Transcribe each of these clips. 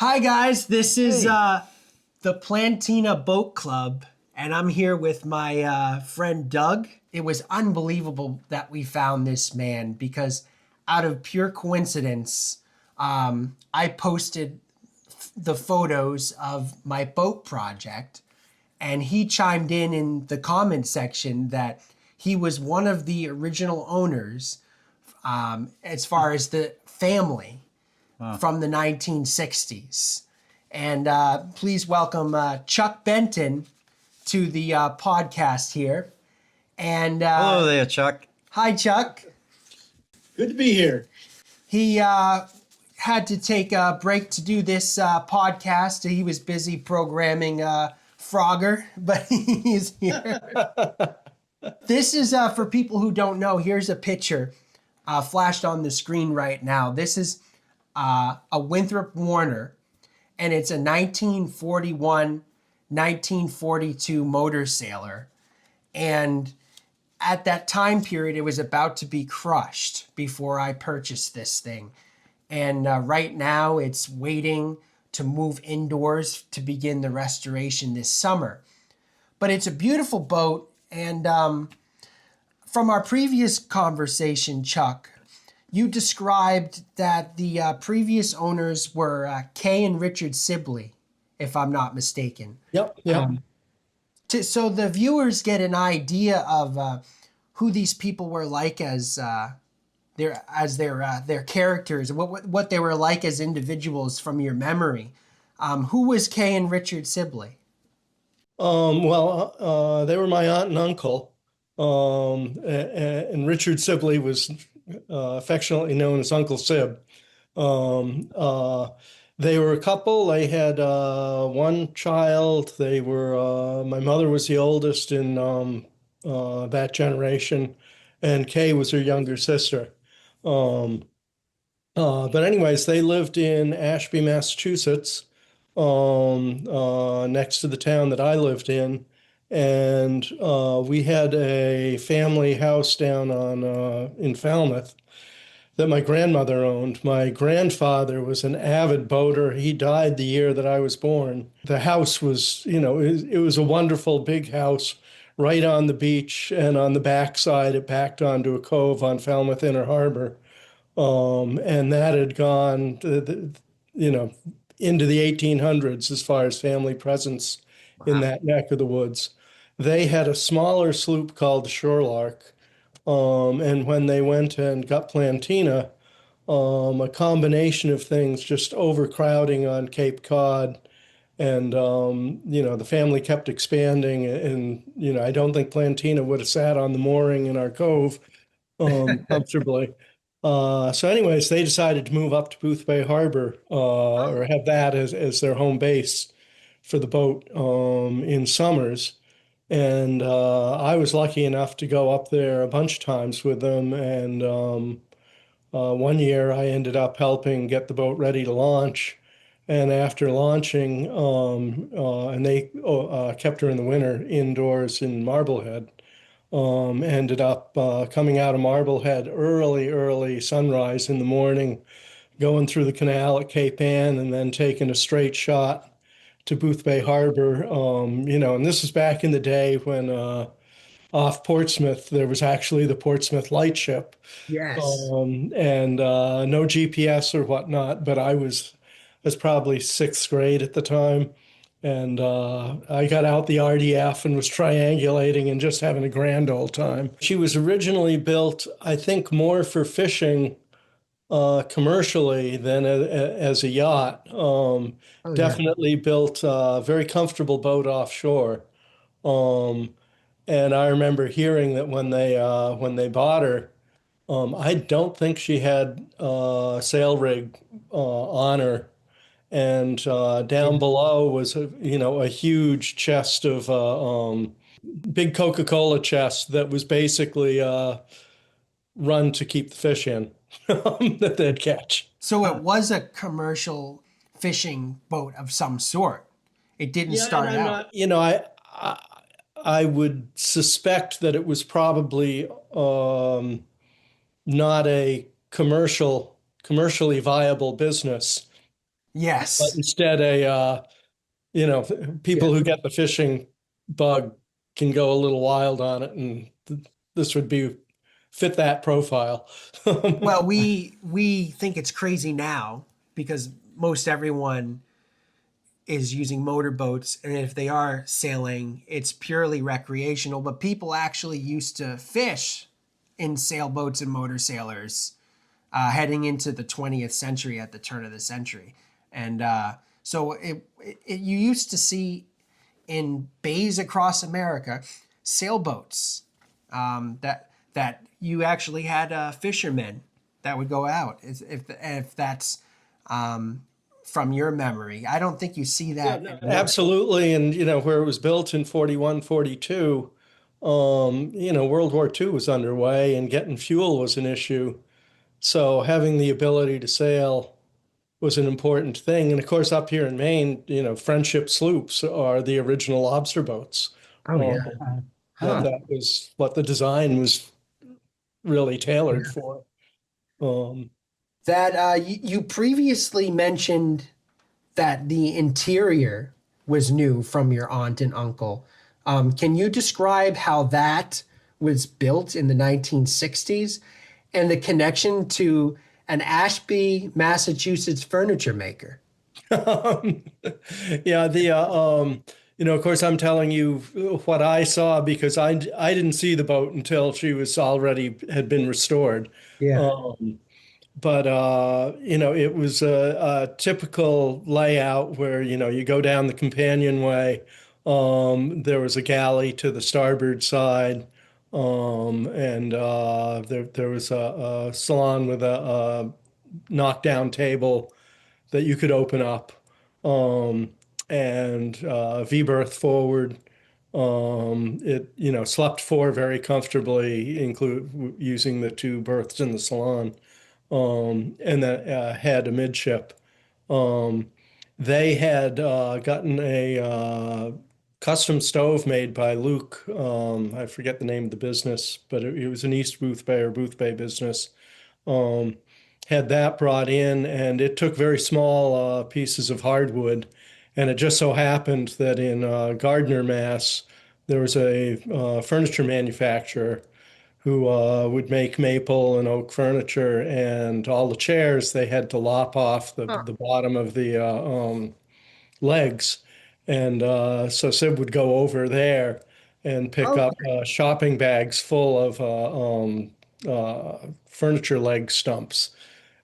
Hi guys, this is Hey. the Plantina Boat Club, and I'm here with my friend Doug. It was unbelievable that we found this man because, out of pure coincidence, I posted the photos of my boat project, and he chimed in the comment section that he was one of the original owners, as far as the family Wow. from the 1960s. And please welcome Chuck Benton to the podcast here. And Hello there, Chuck. hi, Chuck. Good to be here. He had to take a break to do this podcast. He was busy programming Frogger, but he's here. This is for people who don't know. Here's a picture flashed on the screen right now. This is a Winthrop Warner, and it's a 1941, 1942 motor sailor. And at that time period, it was about to be crushed before I purchased this thing. And right now, it's waiting to move indoors to begin the restoration this summer. But it's a beautiful boat. And from our previous conversation, Chuck, you described that the previous owners were Kay and Richard Sibley, if I'm not mistaken. Yep. So the viewers get an idea of who these people were like as their characters, what they were like as individuals from your memory. Who was Kay and Richard Sibley? They were my aunt and uncle. And Richard Sibley was affectionately known as Uncle Sib. They were a couple. They had one child. My mother was the oldest in that generation, and Kay was her younger sister. Um, but anyways, they lived in Ashby, Massachusetts, next to the town that I lived in. And we had a family house down on in Falmouth that my grandmother owned. My grandfather was an avid boater. He died the year that I was born. The house was, it was a wonderful big house right on the beach, and on the backside, it backed onto a cove on Falmouth Inner Harbor. And that had gone, into the 1800s as far as family presence in Wow. that neck of the woods. They had a smaller sloop called the Shorelark. And when they went and got Plantina, a combination of things, just overcrowding on Cape Cod. And, the family kept expanding. And, I don't think Plantina would have sat on the mooring in our cove comfortably. So anyways, they decided to move up to Booth Bay Harbor, or have that as their home base for the boat in summers. And I was lucky enough to go up there a bunch of times with them. And one year I ended up helping get the boat ready to launch. And after launching, and they kept her in the winter indoors in Marblehead, ended up coming out of Marblehead early sunrise in the morning, going through the canal at Cape Ann, and then taking a straight shot to Booth Bay Harbor. And this is back in the day when off Portsmouth, there was actually the Portsmouth Lightship, Yes. and no GPS or whatnot, but I was probably sixth grade at the time. And I got out the RDF and was triangulating and just having a grand old time. She was originally built, I think, more for fishing commercially than as a yacht. Oh yeah. Definitely built a very comfortable boat offshore. Um, and I remember hearing that when they bought her, I don't think she had a sail rig on her, and down Yeah. below was a huge chest of big Coca-Cola chest that was basically run to keep the fish in that they'd catch. So it was a commercial fishing boat of some sort. It didn't Yeah, and start I'm out. not, I I would suspect that it was probably not a commercially viable business. but Yes. instead you know, Yeah. people who get the fishing bug can go a little wild on it, and this would be fit that profile. Well, we think it's crazy now because most everyone is using motorboats, and if they are sailing, it's purely recreational. But people actually used to fish in sailboats and motor sailors heading into the 20th century at the turn of the century, and so you used to see in bays across America sailboats that you actually had fishermen that would go out. If that's from your memory, I don't think you see Yeah, that no, anymore. absolutely. And, you know, where it was built in 41, 42, you know, World War II was underway and getting fuel was an issue. So having the ability to sail was an important thing. And of course, up here in Maine, you know, friendship sloops are the original lobster boats. Oh Um, yeah. Huh. that was what the design was really tailored Yeah. for. Um, That you previously mentioned that the interior was new from your aunt and uncle. Can you describe how that was built in the 1960s and the connection to an Ashby, Massachusetts furniture maker? Um, yeah, you know, of course, I'm telling you what I saw because I didn't see the boat until she was already had been restored. Yeah. Um, but you know, it was a typical layout where, you know, you go down the companionway. There was a galley to the starboard side. And there was a salon with a knockdown table that you could open up, um, and V-berth forward. It, you know, slept four very comfortably, include using the two berths in the salon, and then had amidship. Um, they had gotten a custom stove made by Luke. I forget the name of the business, but it was an East Boothbay or Boothbay business. Um, had that brought in, and it took very small pieces of hardwood. And it just so happened that in Gardner, Mass, there was a furniture manufacturer who would make maple and oak furniture, and all the chairs they had to lop off Huh. the bottom of the legs. And so Sid would go over there and pick up Okay. shopping bags full of furniture leg stumps.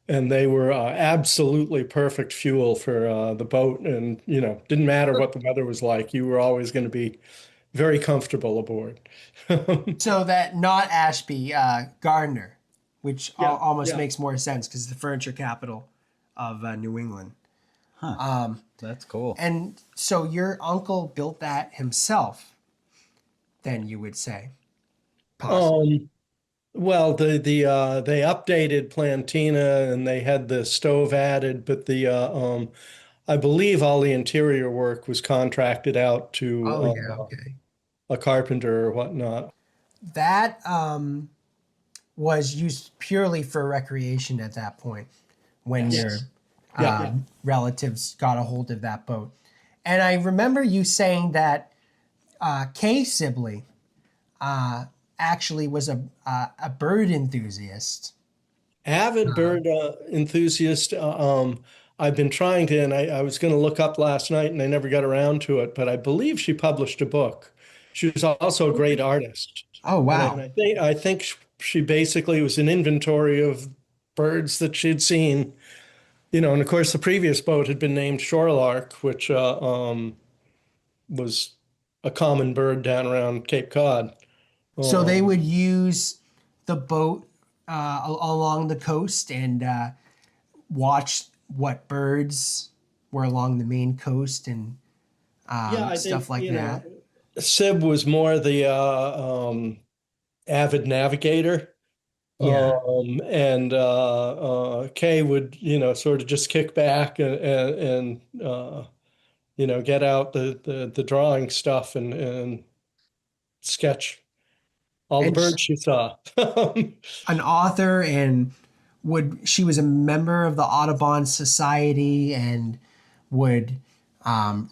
And they were absolutely perfect fuel for the boat. And, you know, didn't matter what the weather was like, you were always going to be very comfortable aboard. So that not Ashby, Gardner, which Yeah, almost yeah. makes more sense because it's the furniture capital of New England. Huh. That's cool. And so your uncle built that himself, then you would say, possibly. Um, well, they updated Plantina and they had the stove added, but I believe all the interior work was contracted out Oh to yeah, okay. a carpenter or whatnot. That was used purely for recreation at that point when your Yes. Yeah. relatives got a hold of that boat. And I remember you saying that Kay Sibley actually was a bird enthusiast. Avid bird enthusiast. I've been trying to, and I was going to look up last night and I never got around to it, but I believe she published a book. She was also a great artist. Oh And wow! I think she basically was an inventory of birds that she'd seen, you know, and of course the previous boat had been named Shorelark, which was a common bird down around Cape Cod. So they Um, would use the boat along the coast and watch what birds were along the main coast and yeah, I stuff think, like you know, that. Sib was more the avid navigator. Yeah. And Kay would, you know, sort of just kick back and you know, get out the drawing stuff and sketch all the And birds she saw. an author and would she was a member of the Audubon Society and would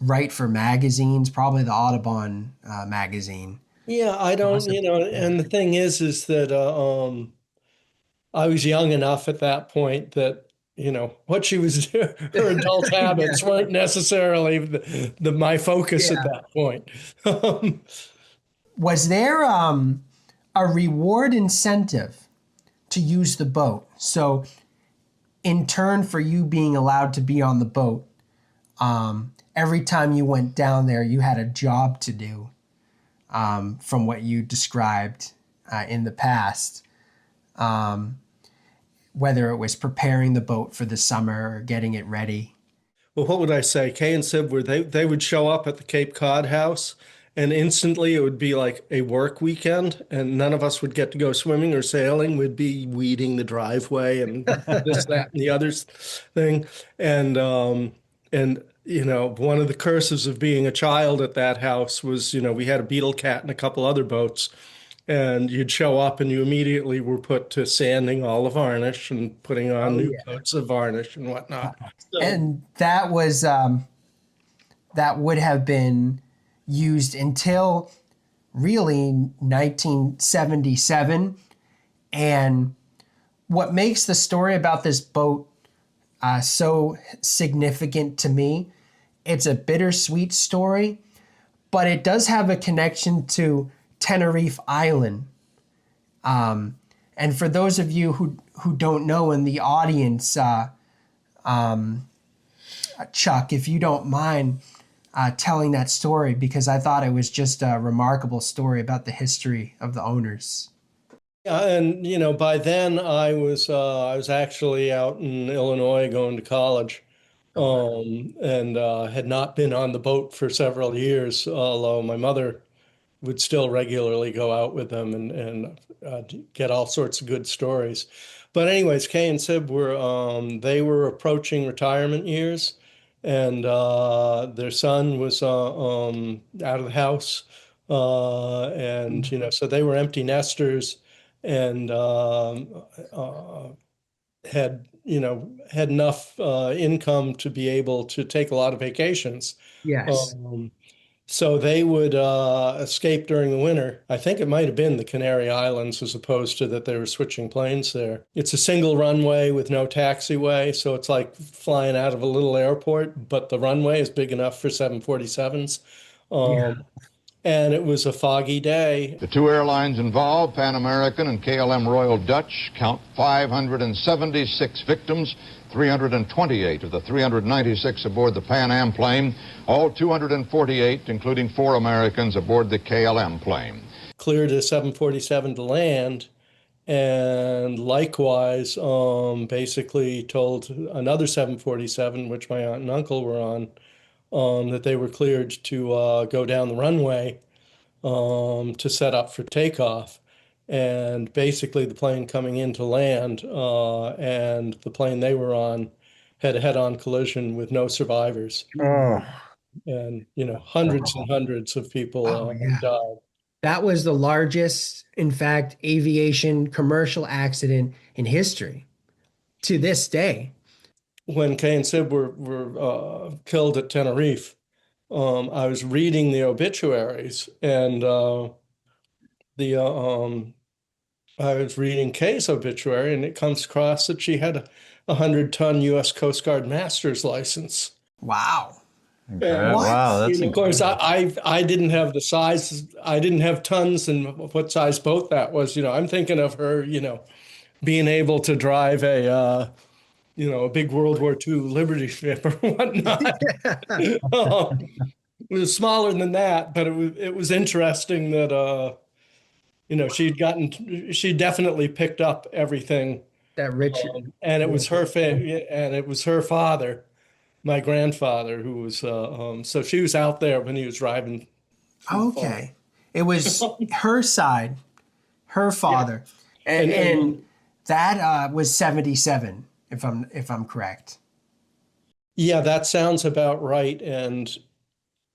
write for magazines, probably the Audubon magazine. Yeah, I don't, Possibly. and the thing is that I was young enough at that point that, what she was, her adult Yeah. habits weren't necessarily my focus at Yeah. that point. Was there a reward incentive to use the boat? So, in turn for you being allowed to be on the boat, every time you went down there, you had a job to do, from what you described in the past. Whether it was preparing the boat for the summer or getting it ready. Well, what would I say? Kay and Sib were they would show up at the Cape Cod house, and instantly it would be like a work weekend, and none of us would get to go swimming or sailing. We'd be weeding the driveway and this, that, and the other thing. And one of the curses of being a child at that house was, we had a beetle cat and a couple other boats. And you'd show up and you immediately were put to sanding all the varnish and putting on Oh new yeah. coats of varnish and whatnot. So, And that was that would have been used until really 1977. And what makes the story about this boat so significant to me, it's a bittersweet story, but it does have a connection to Tenerife Island. And for those of you who don't know in the audience, Chuck, if you don't mind telling that story, because I thought it was just a remarkable story about the history of the owners. yeah, and by then I was actually out in Illinois going to college, Oh, wow. and had not been on the boat for several years, although my mother would still regularly go out with them and get all sorts of good stories. But anyways, Kay and Sib they were approaching retirement years, and their son was out of the house, and so they were empty nesters, and had enough income to be able to take a lot of vacations. Yes. Um, so they would escape during the winter. I think it might have been the Canary Islands as opposed to that they were switching planes there. It's a single runway with no taxiway, so it's like flying out of a little airport, but the runway is big enough for 747s. Yeah. And it was a foggy day. The two airlines involved, Pan American and KLM Royal Dutch, count 576 victims, 328 of the 396 aboard the Pan Am plane, all 248, including 4 Americans aboard the KLM plane. Cleared a 747 to land, and likewise, basically told another 747, which my aunt and uncle were on, that they were cleared to go down the runway to set up for takeoff. And basically, the plane coming in to land and the plane they were on had a head-on collision with no survivors. Oh, And, hundreds and hundreds of people oh yeah. died. That was the largest, in fact, aviation commercial accident in history to this day. When Kay and Sib were killed at Tenerife, I was reading the obituaries, and the I was reading Kay's obituary, and it comes across that she had a 100-ton U.S. Coast Guard master's license. Wow. And, What? Wow, that's of course, incredible. I didn't have the size, I didn't have tons and what size boat that was. I'm thinking of her, being able to drive a big World War II Liberty ship or whatnot. It was smaller than that, but it was interesting that she definitely picked up everything, That rich. and it was and it was her father, my grandfather, who was so she was out there when he was driving. Okay. It was her side, her father. And that was 77, if I'm correct. Yeah, that sounds about right. And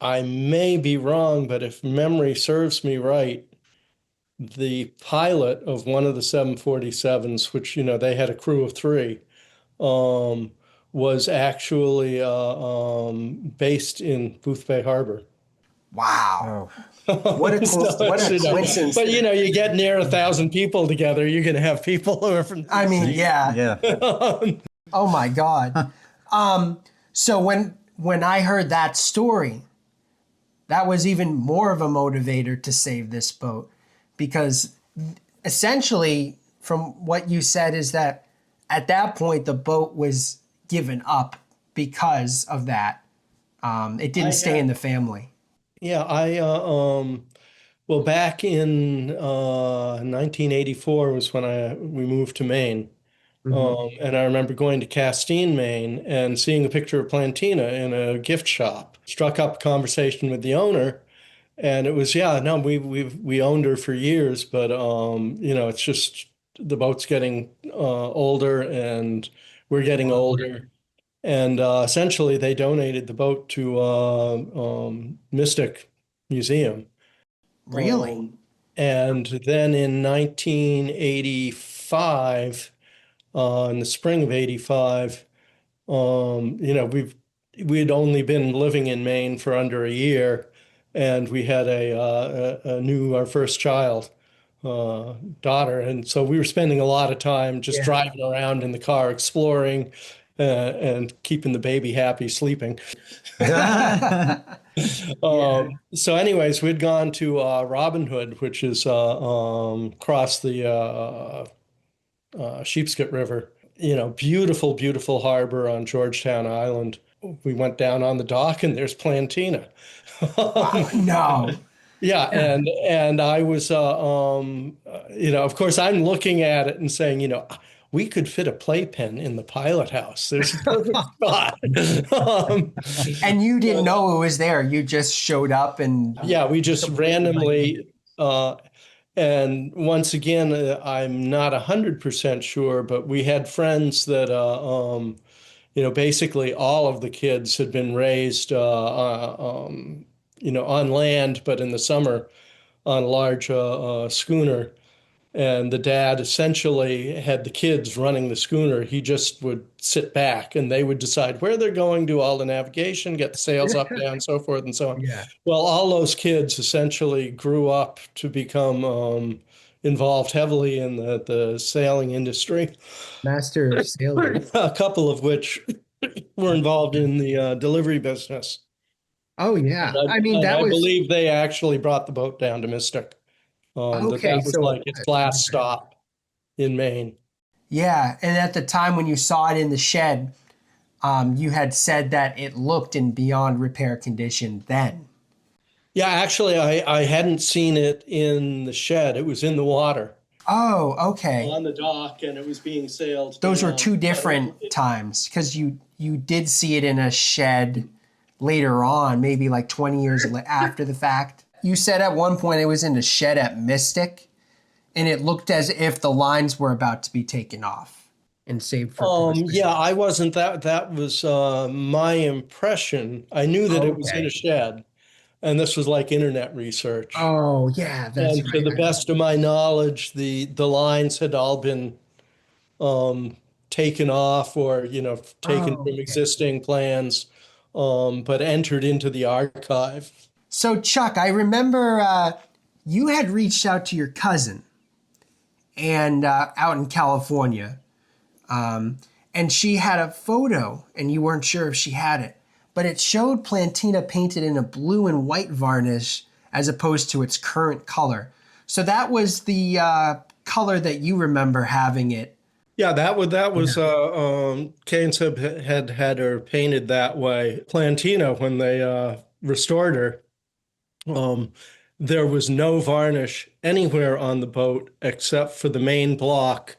I may be wrong, but if memory serves me right, the pilot of one of the 747s, which, they had a crew of 3, um, was actually based in Booth Bay Harbor. Wow. Oh, What a, So what it's, a you know, coincidence. but you get near 1,000 people together, you're going to have people who are from. I mean, yeah. yeah. Oh my God. So when I heard that story, that was even more of a motivator to save this boat, because essentially from what you said is that at that point the boat was given up because of that. It didn't stay in the family. Yeah, well, back in 1984 was when we moved to Maine. And I remember going to Castine, Maine, and seeing a picture of Plantina in a gift shop. Struck up a conversation with the owner, and it was, yeah, no, we owned her for years, but it's just the boat's getting older, and we're getting older. And essentially, they donated the boat to Mystic Museum. Really? And then in 1985, in the spring of 85, we had only been living in Maine for under a year, and we had our first child, daughter, and so we were spending a lot of time just driving around in the car, exploring, and keeping the baby happy, sleeping. So anyways, we'd gone to Robin Hood, which is across the Sheepscot River. Beautiful, beautiful harbor on Georgetown Island. We went down on the dock, and there's Plantina. No. Yeah, and I was, of course, I'm looking at it and saying, we could fit a playpen in the pilot house. There's a perfect spot. And you didn't know it was there. You just showed up and Yeah, we just randomly, and once again, I'm not 100% sure, but we had friends that, basically all of the kids had been raised, on land, but in the summer on a large schooner. And the dad essentially had the kids running the schooner. He just would sit back, and they would decide where they're going, do all the navigation, get the sails up, down, so forth and so on. Yeah. Well, all those kids essentially grew up to become involved heavily in the sailing industry, Master sailor. a couple of which were involved in the delivery business. Oh yeah. I mean, And that I was believe they actually brought the boat down to Mystic. okay. That was So like its last stop in Maine. yeah, and at the time when you saw it in the shed, you had said that it looked in beyond repair condition then. Yeah, actually, I hadn't seen it in the shed. It was in the water Oh, okay. on the dock, and it was being sailed Those were down. two different times, because you did see it in a shed later on, maybe like 20 years after the fact. You said at one point it was in a shed at Mystic, and it looked as if the lines were about to be taken off and saved for post-pay. Yeah, I wasn't that was my impression. I knew that it was in Okay. a shed, and this was like internet research. Oh yeah, that's And to the best of my knowledge, the lines had all been taken off, or taken from okay. existing plans, but entered into the archive. So Chuck, I remember you had reached out to your cousin, and out in California, and she had a photo, and you weren't sure if she had it, but it showed Plantina painted in a blue and white varnish as opposed to its current color. So that was the color that you remember having it. Yeah, that was Keynes had her painted that way. Plantina, when they restored her, there was no varnish anywhere on the boat except for the main block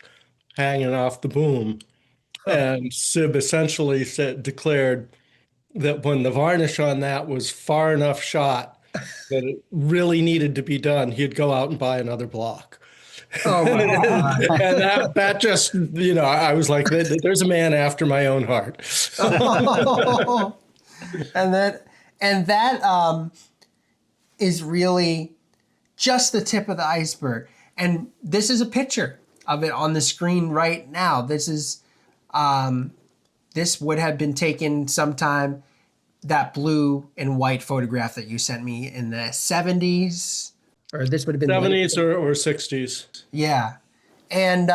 hanging off the boom. And Sib essentially declared that when the varnish on that was far enough shot that it really needed to be done, he'd go out and buy another block. Oh my God. And that just, I was like, there's a man after my own heart. and that is really just the tip of the iceberg. And this is a picture of it on the screen right now. This is this would have been taken sometime, that blue and white photograph that you sent me, in the 70s, or this would have been late. 70s or 60s. Yeah. And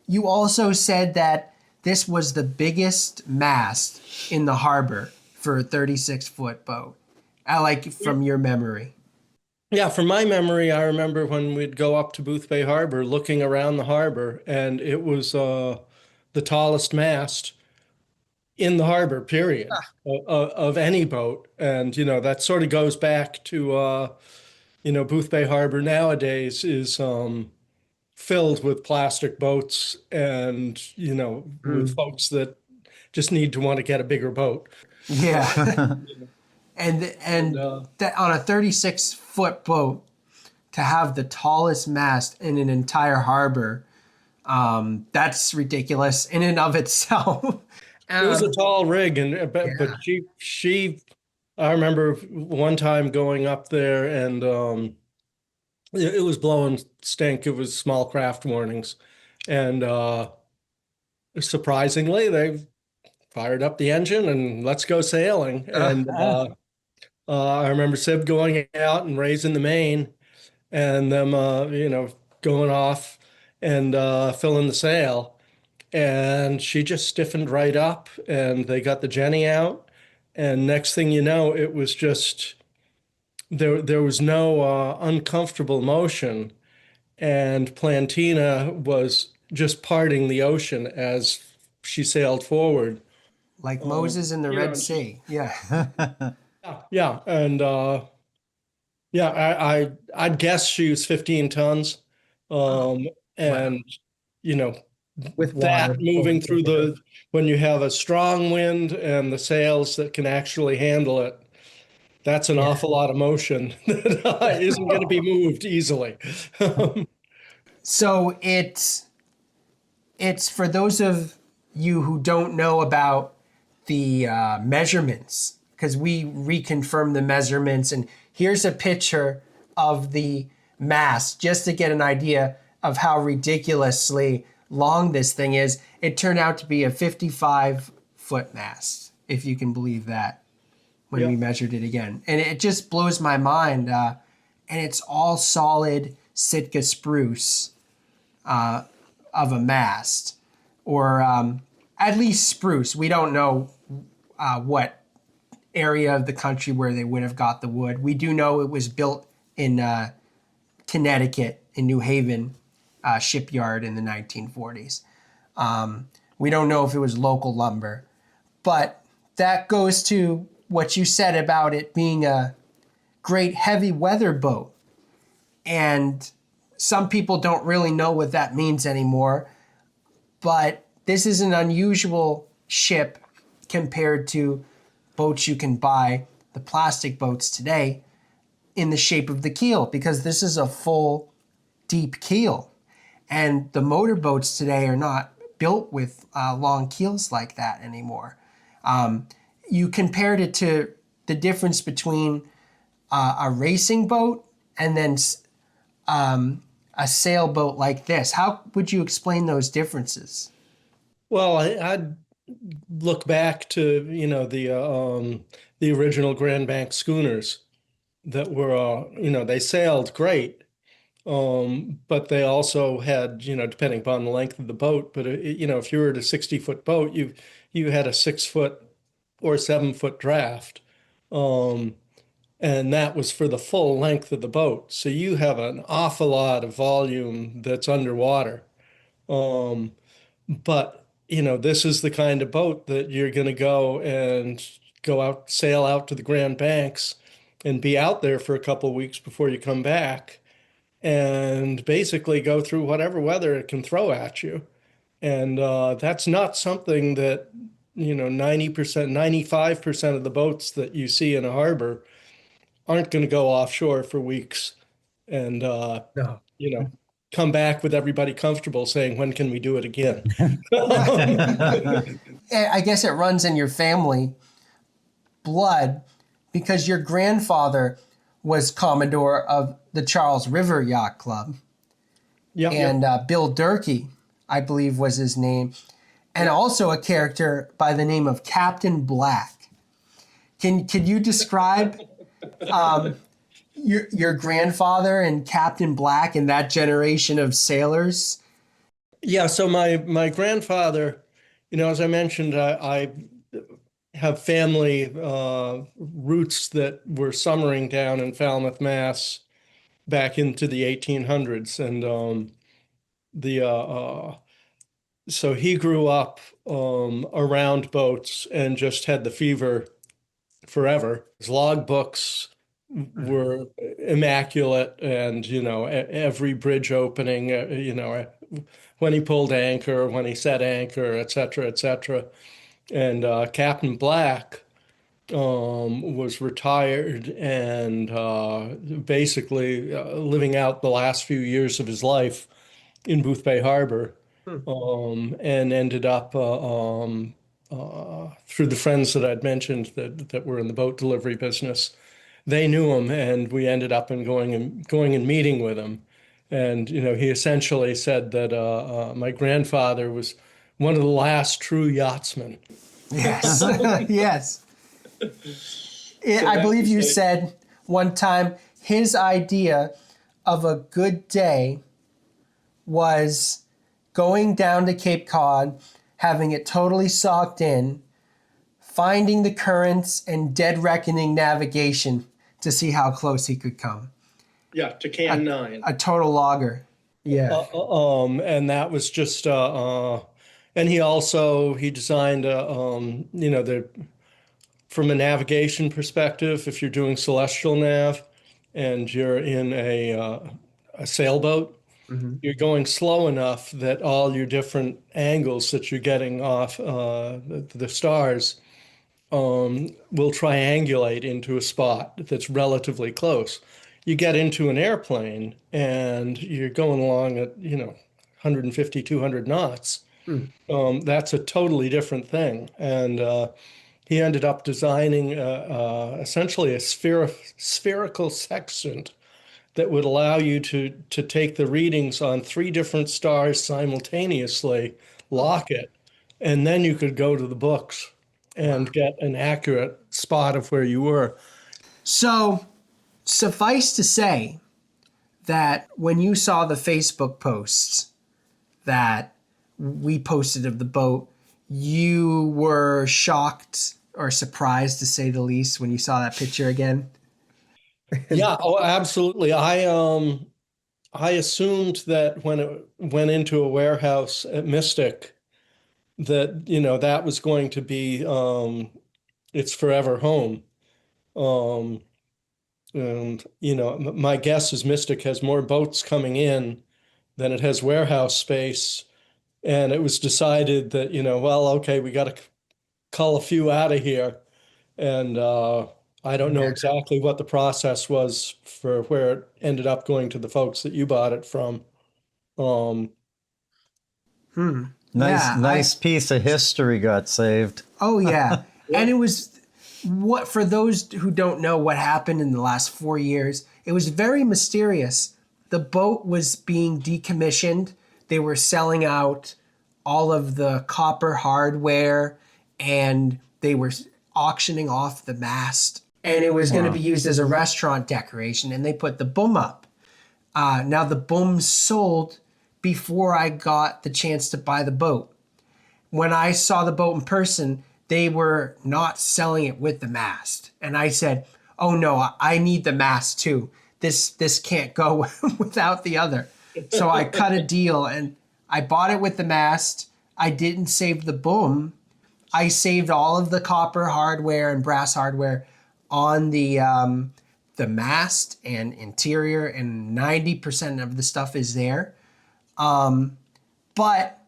you also said that this was the biggest mast in the harbor for a 36-foot boat. I like from your memory. Yeah, from my memory, I remember when we'd go up to Booth Bay Harbor, looking around the harbor, and it was the tallest mast in the harbor, period, of any boat. And, that sort of goes back to, Booth Bay Harbor nowadays is filled with plastic boats and, with folks that just need to want to get a bigger boat. Yeah. and that on a 36-foot boat, to have the tallest mast in an entire harbor, that's ridiculous in and of itself. It was a tall rig, but she I remember one time going up there, and it was blowing stink. It was small craft warnings, and surprisingly, they fired up the engine and let's go sailing. And I remember Sib going out and raising the main, and them going off and filling the sail. And she just stiffened right up, and they got the Jenny out. And next thing you know, it was just there was no uncomfortable motion, and Plantina was just parting the ocean as she sailed forward. Like Moses in the Red Sea. Yeah. Yeah, and I'd guess she was 15 tons, and With that water moving through when you have a strong wind and the sails that can actually handle it, that's an awful lot of motion that isn't going to be moved easily. So it's for those of you who don't know about the measurements, because we reconfirmed the measurements, and here's a picture of the mast just to get an idea of how ridiculously long this thing is. It turned out to be a 55-foot mast, if you can believe that, when we measured it again. And it just blows my mind. And it's all solid Sitka spruce of a mast, or at least spruce. We don't know what area of the country where they would have got the wood. We do know it was built in Connecticut, in New Haven shipyard in the 1940s. We don't know if it was local lumber, but that goes to what you said about it being a great heavy weather boat. And some people don't really know what that means anymore, but this is an unusual ship compared to boats you can buy, the plastic boats today, in the shape of the keel, because this is a full deep keel. And the motorboats today are not built with long keels like that anymore. You compared it to the difference between a racing boat and then a sailboat like this. How would you explain those differences? Well, I'd look back to the original Grand Bank schooners that were they sailed great. But they also had, depending upon the length of the boat, but if you were at a 60-foot boat, you had a 6-foot or 7-foot draft. And that was for the full length of the boat. So you have an awful lot of volume that's underwater. But, this is the kind of boat that you're going to sail out to the Grand Banks and be out there for a couple of weeks before you come back, and basically go through whatever weather it can throw at you. And that's not something that, 90%, 95% of the boats that you see in a harbor aren't going to go offshore for weeks and, No. come back with everybody comfortable saying, when can we do it again? I guess it runs in your family blood, because your grandfather was Commodore of the Charles River Yacht Club. Yep. And Bill Durkee, I believe, was his name. and also a character by the name of Captain Black. Can you describe your grandfather and Captain Black and that generation of sailors? Yeah, so my grandfather, as I mentioned, I have family roots that were summering down in Falmouth, Mass, back into the 1800s, and so he grew up around boats and just had the fever forever. His log books were immaculate, and every bridge opening, when he pulled anchor, when he set anchor, et cetera, et cetera. And Captain Black was retired and basically living out the last few years of his life in Booth Bay Harbor, and ended up through the friends that I'd mentioned that were in the boat delivery business. They knew him, and we ended up going and meeting with him. And he essentially said that my grandfather was one of the last true yachtsmen. Yes, yes. I believe you said one time his idea of a good day was going down to Cape Cod, having it totally socked in, finding the currents and dead reckoning navigation to see how close he could come. Yeah, to Can 9. A total logger. Yeah. And that was just and he designed from a navigation perspective, if you're doing celestial nav and you're in a sailboat, you're going slow enough that all your different angles that you're getting off the stars will triangulate into a spot that's relatively close. You get into an airplane and you're going along at 150, 200 knots. That's a totally different thing. And he ended up designing essentially a spherical sextant that would allow you to take the readings on 3 different stars simultaneously, lock it, and then you could go to the books and get an accurate spot of where you were. So, suffice to say that when you saw the Facebook posts that we posted of the boat, you were shocked or surprised, to say the least, when you saw that picture again? Yeah, oh, absolutely. I assumed that when it went into a warehouse at Mystic, that that was going to be its forever home. And my guess is Mystic has more boats coming in than it has warehouse space, and it was decided that well, okay, we got to cull a few out of here, and I don't know exactly what the process was for where it ended up going to the folks that you bought it from. Nice piece of history got saved. Oh, yeah. And it was, for those who don't know what happened in the last 4 years, it was very mysterious. The boat was being decommissioned. They were selling out all of the copper hardware, and they were auctioning off the mast. And it was going to be used as a restaurant decoration, and they put the boom up. Now, the boom sold before I got the chance to buy the boat. When I saw the boat in person, they were not selling it with the mast. And I said, oh no, I need the mast too. This can't go without the other. So I cut a deal and I bought it with the mast. I didn't save the boom. I saved all of the copper hardware and brass hardware on the mast and interior, and 90% of the stuff is there. But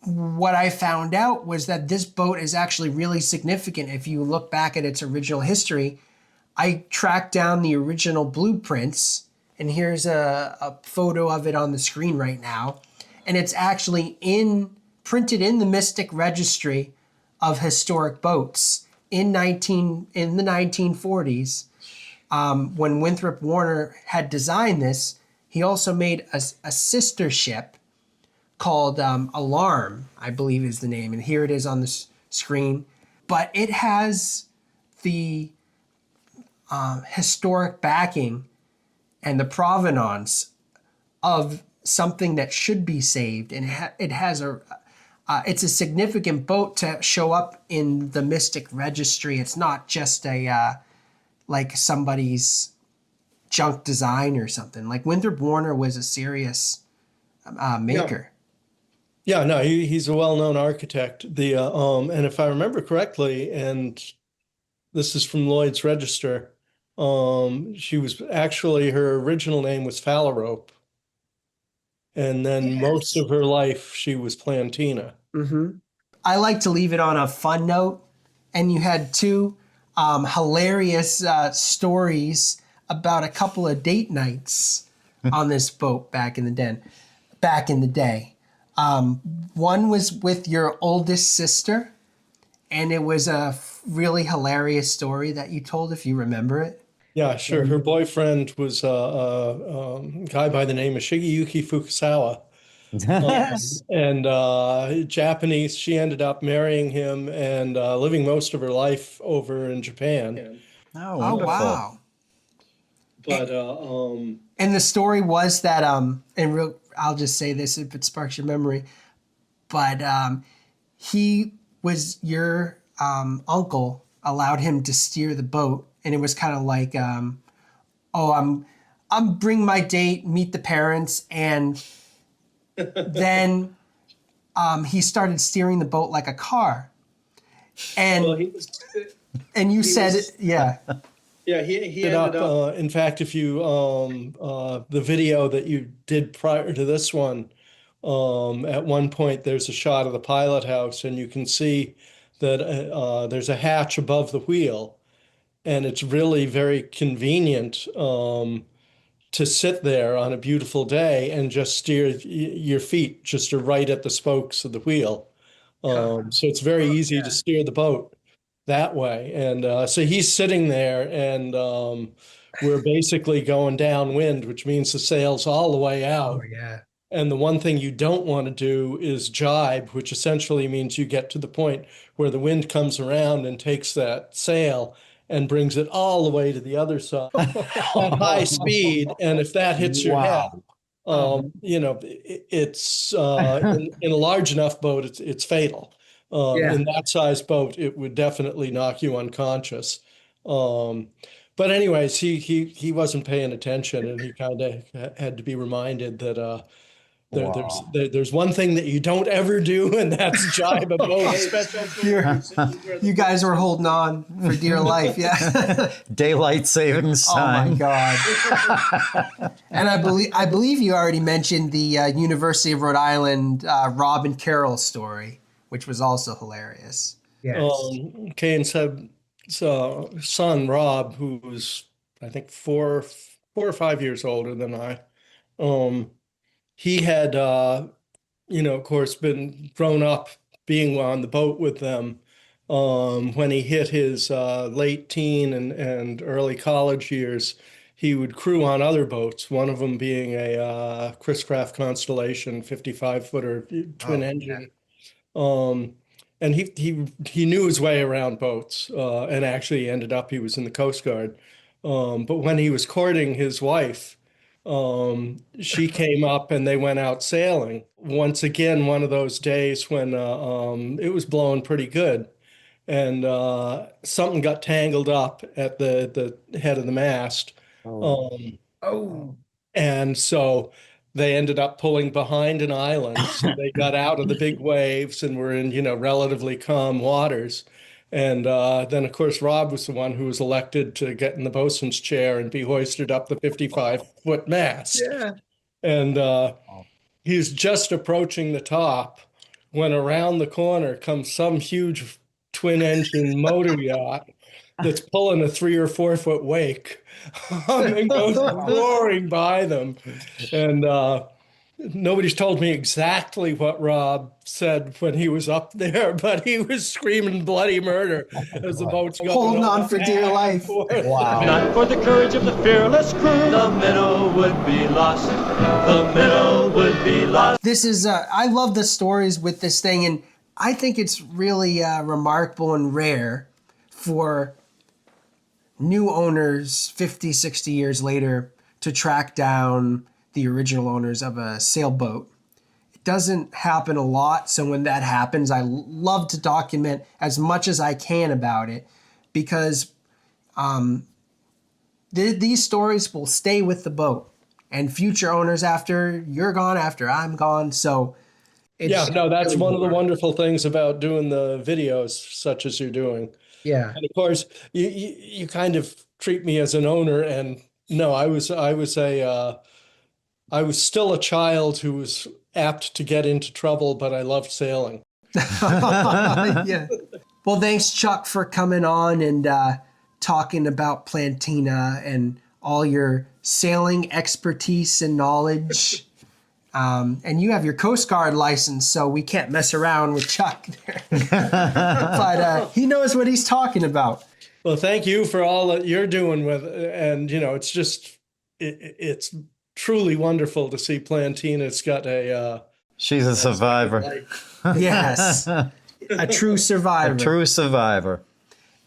what I found out was that this boat is actually really significant. If you look back at its original history, I tracked down the original blueprints, and here's a photo of it on the screen right now. And it's actually printed in the Mystic Registry of Historic Boats in the 1940s. When Winthrop Warner had designed this, he also made a sister ship called Alarm, I believe is the name. And here it is on the screen. But it has the historic backing and the provenance of something that should be saved. And it has it's a significant boat to show up in the Mystic Registry. It's not just a like somebody's junk design or something. Like Winthrop Warner was a serious maker. Yeah, no, he's a well-known architect. And if I remember correctly, and this is from Lloyd's Register, she was actually, her original name was Phalarope. And then most of her life she was Plantina. Mm-hmm. I like to leave it on a fun note. And you had two hilarious stories about a couple of date nights on this boat back in the day. One was with your oldest sister, and it was a really hilarious story that you told, if you remember it. Yeah, sure. Her boyfriend was a guy by the name of Shigeyuki Fukusawa. Yes. And Japanese. She ended up marrying him and living most of her life over in Japan. Oh, Oh, wonderful. wow. But And the story was that, I'll just say this if it sparks your memory, but he was your uncle allowed him to steer the boat, and it was kind of like, I'm bring my date, meet the parents, and then he started steering the boat like a car, and well, you said, yeah. yeah, he ended up. In fact, if you the video that you did prior to this one, at one point there's a shot of the pilot house, and you can see that there's a hatch above the wheel, and it's really very convenient to sit there on a beautiful day and just steer your feet just are right at the spokes of the wheel. So it's very easy to steer the boat that way. And so he's sitting there, and we're basically going downwind, which means the sail's all the way out. Oh, yeah. And the one thing you don't want to do is jibe, which essentially means you get to the point where the wind comes around and takes that sail and brings it all the way to the other side at high speed. And if that hits your head, it's in a large enough boat, it's fatal. In that size boat, it would definitely knock you unconscious. But anyways, he wasn't paying attention, and he kind of had to be reminded that there's one thing that you don't ever do, and that's jibe a boat. You guys were holding on for dear life, yeah. Daylight savings Oh my time. God! And I believe you already mentioned the University of Rhode Island Rob and Carol story, which was also hilarious. Kay and Seb's son Rob, who's I think 4 or 5 years older than I, he had of course, been grown up being on the boat with them. When he hit his late teen and early college years, he would crew on other boats, one of them being a Chris Craft Constellation 55-footer twin engine. And he knew his way around boats, and actually ended up, he was in the Coast Guard. But when he was courting his wife, she came up and they went out sailing. Once again, one of those days when it was blowing pretty good, and something got tangled up at the head of the mast. And so they ended up pulling behind an island. So they got out of the big waves and were in, relatively calm waters. And then, of course, Rob was the one who was elected to get in the bosun's chair and be hoisted up the 55-foot mast. Yeah. And he was just approaching the top when around the corner comes some huge twin-engine motor yacht that's pulling a 3 or 4 foot wake and goes roaring by them. And Nobody's told me exactly what Rob said when he was up there, but he was screaming bloody murder as the boat's going Holding on for dear life. Wow. Not for the courage of the fearless crew, the minnow would be lost. The minnow would be lost. This is, I love the stories with this thing, and I think it's really remarkable and rare for new owners 50, 60 years later to track down the original owners of a sailboat. It doesn't happen a lot, so when that happens, I love to document as much as I can about it, because these stories will stay with the boat, and future owners after you're gone, after I'm gone. So Yeah, no, that's one of the wonderful things about doing the videos such as you're doing. Yeah. And of course, you kind of treat me as an owner, and no, I was still a child who was apt to get into trouble, but I loved sailing. Yeah. Well, thanks, Chuck, for coming on and talking about Plantina and all your sailing expertise and knowledge. And you have your Coast Guard license, so we can't mess around with Chuck there. But he knows what he's talking about. Well, thank you for all that you're doing with, and it's just it's truly wonderful to see Plantina. It's got a She's a survivor. Yes. A true survivor. A true survivor.